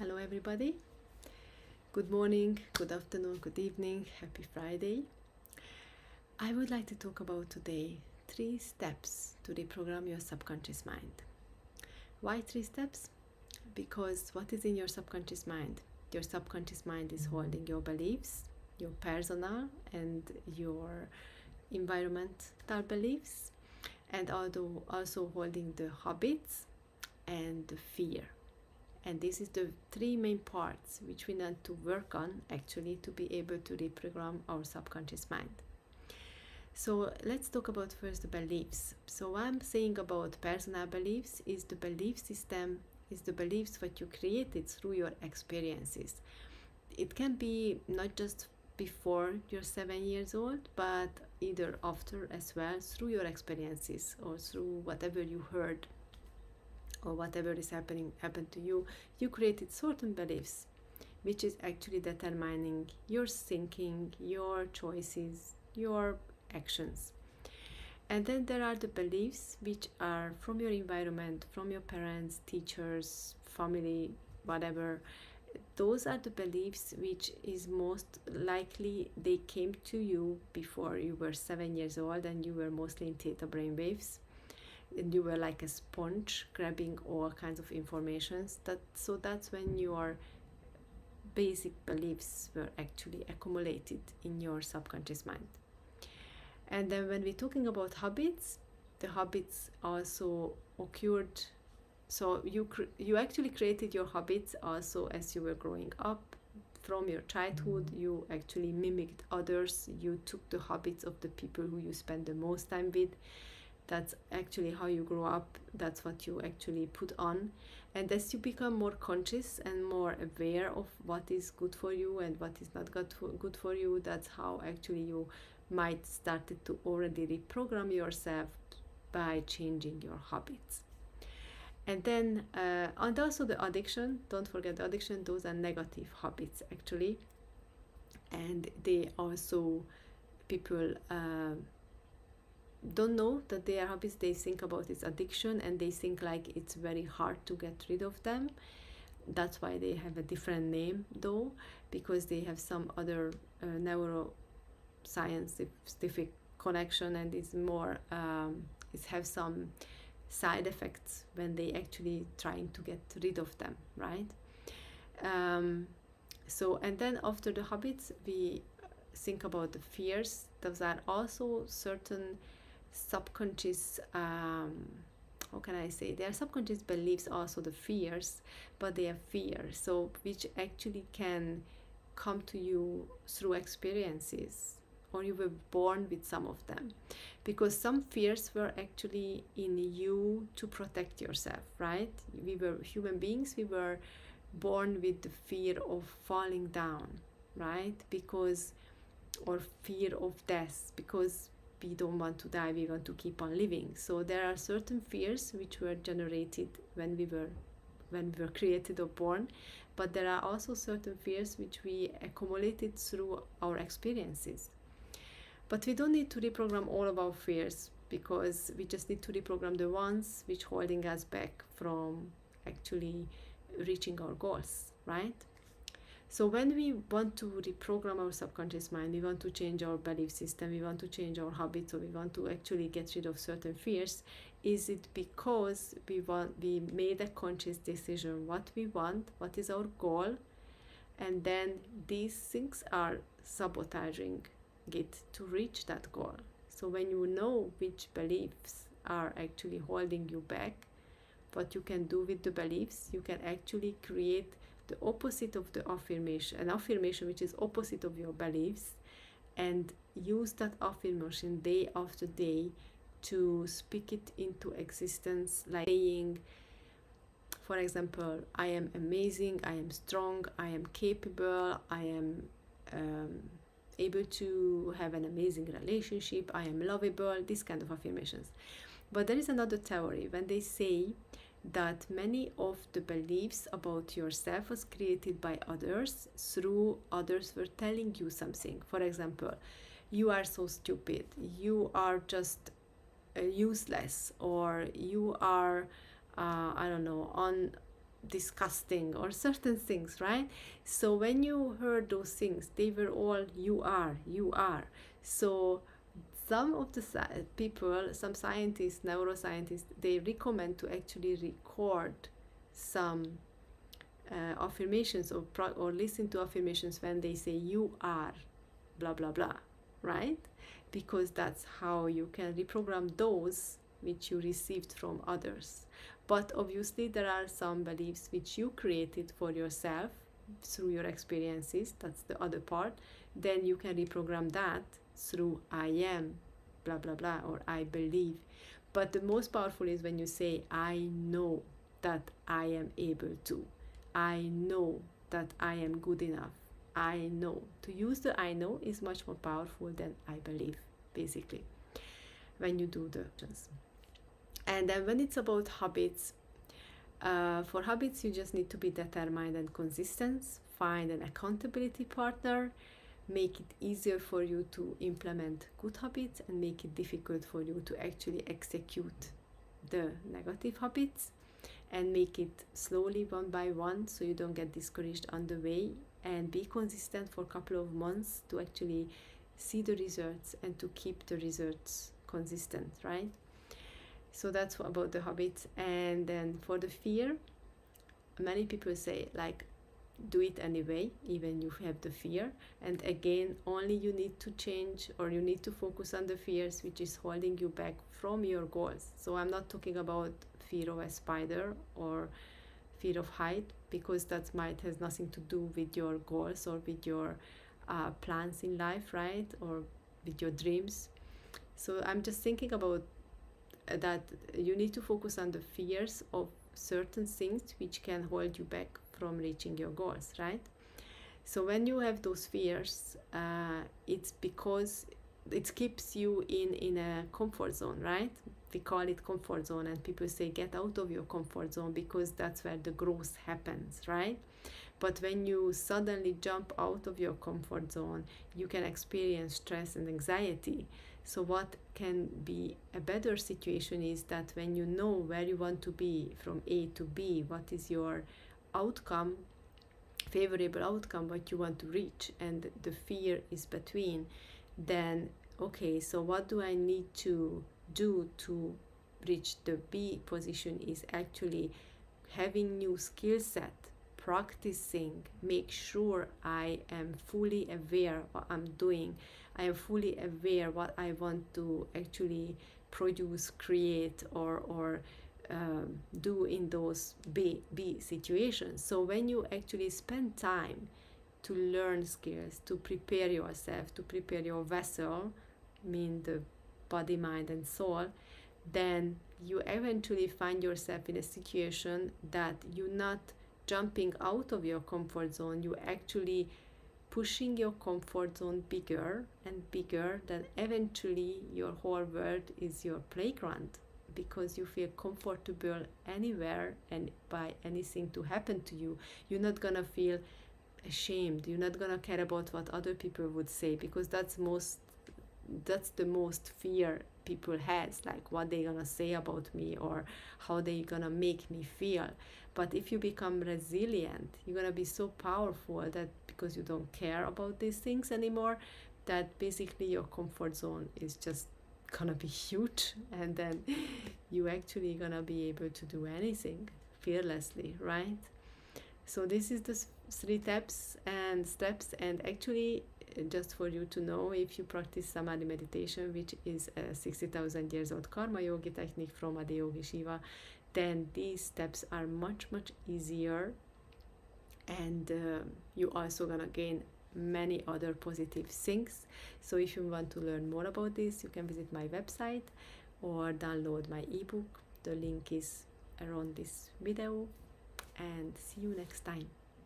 Hello everybody. Good morning, good afternoon, good evening, happy Friday. I would like to talk about today 3 steps to reprogram your subconscious mind. Why 3 steps? Because what is in your subconscious mind? Your subconscious mind is holding your beliefs, your personal and your environmental beliefs, and also holding the habits and the fear. And this is the 3 main parts which we need to work on actually to be able to reprogram our subconscious mind. So let's talk about first the beliefs. So what I'm saying about personal beliefs is the belief system, is the beliefs that you created through your experiences. It can be not just before you're 7 years old, but either after as well, through your experiences or through whatever you heard or whatever is happened to you. You created certain beliefs which is actually determining your thinking, your choices, your actions. And then there are the beliefs which are from your environment, from your parents, teachers, family, whatever. Those are the beliefs which is most likely they came to you before you were 7 years old and you were mostly in theta brainwaves. And you were like a sponge grabbing all kinds of informations. So that's when your basic beliefs were actually accumulated in your subconscious mind. And then when we're talking about habits, the habits also occurred. So you actually created your habits also as you were growing up. From your childhood, you actually mimicked others. You took the habits of the people who you spend the most time with. That's actually how you grow up. That's what you actually put on. And as you become more conscious and more aware of what is good for you and what is not good for you, that's how actually you might start to already reprogram yourself by changing your habits. And then and also the addiction, don't forget the addiction, those are negative habits actually. And they also, people don't know that they are habits. They think about its addiction and they think like it's very hard to get rid of them. That's why they have a different name though, because they have some other neuroscientific connection, and it's more it have some side effects when they actually trying to get rid of them, right? So and then after the habits we think about the fears. Those are also certain subconscious how can I say, they are subconscious beliefs, also the fears, but they are fears, so which actually can come to you through experiences, or you were born with some of them, because some fears were actually in you to protect yourself, right? We were human beings, we were born with the fear of falling down, right? Because, or fear of death, because we don't want to die, we want to keep on living. So there are certain fears which were generated when we were created or born, but there are also certain fears which we accumulated through our experiences. But we don't need to reprogram all of our fears, because we just need to reprogram the ones which holding us back from actually reaching our goals, right? So when we want to reprogram our subconscious mind, we want to change our belief system, we want to change our habits, or we want to actually get rid of certain fears, is it because we made a conscious decision what we want, what is our goal, and then these things are sabotaging it to reach that goal. So when you know which beliefs are actually holding you back, what you can do with the beliefs, you can actually create the opposite of the affirmation, an affirmation which is opposite of your beliefs, and use that affirmation day after day to speak it into existence, like saying, for example, I am amazing, I am strong, I am capable, I am able to have an amazing relationship, I am lovable, these kind of affirmations. But there is another theory when they say that many of the beliefs about yourself was created by others, through others were telling you something. For example, you are so stupid, you are just useless, or you are I don't know, disgusting or certain things, right? So when you heard those things, they were all you are. So some of the people, some scientists, neuroscientists, they recommend to actually record some affirmations or listen to affirmations when they say you are blah blah blah, right? Because that's how you can reprogram those which you received from others. But obviously there are some beliefs which you created for yourself through your experiences, that's the other part. Then you can reprogram that through I am blah blah blah or I believe. But the most powerful is when you say I know that I am able to, I know that I am good enough, I know. To use the I know is much more powerful than I believe, basically, when you do the actions. And then when it's about habits, for habits you just need to be determined and consistent. Find an accountability partner. Make it easier for you to implement good habits and make it difficult for you to actually execute the negative habits, and make it slowly one by one so you don't get discouraged on the way, and be consistent for a couple of months to actually see the results and to keep the results consistent, right? So that's about the habits. And then for the fear, many people say like do it anyway, even you have the fear. And again, only you need to change, or you need to focus on the fears which is holding you back from your goals. So I'm not talking about fear of a spider or fear of height, because that might has nothing to do with your goals or with your plans in life, right? Or with your dreams. So I'm just thinking about that you need to focus on the fears of certain things which can hold you back from reaching your goals, right? So when you have those fears, it's because it keeps you in a comfort zone, right? We call it comfort zone, and people say get out of your comfort zone because that's where the growth happens, right? But when you suddenly jump out of your comfort zone, you can experience stress and anxiety. So what can be a better situation is that when you know where you want to be from A to B, what is your outcome, favorable outcome, what you want to reach, and the fear is between, then okay, so what do I need to do to reach the B position is actually having new skill set, practicing, make sure I am fully aware what I'm doing, I am fully aware what I want to actually produce, create, or do in those B situations. So when you actually spend time to learn skills, to prepare yourself, to prepare your vessel, mean the body, mind, and soul, then you eventually find yourself in a situation that you're not jumping out of your comfort zone, you actually pushing your comfort zone bigger and bigger, then eventually your whole world is your playground, because you feel comfortable anywhere and by anything to happen to you. You're not gonna feel ashamed, you're not gonna care about what other people would say, because that's the most fear people has, like what they gonna say about me or how they gonna make me feel. But if you become resilient, you're gonna be so powerful that because you don't care about these things anymore, that basically your comfort zone is just gonna be huge, and then you actually gonna be able to do anything fearlessly, right? So this is the 3 steps, and actually just for you to know, if you practice Samadhi meditation, which is a 60,000 years old karma yogi technique from Adiyogi Shiva, then these steps are much easier, and you also gonna gain many other positive things. So if you want to learn more about this, you can visit my website or download my ebook. The link is around this video, and see you next time.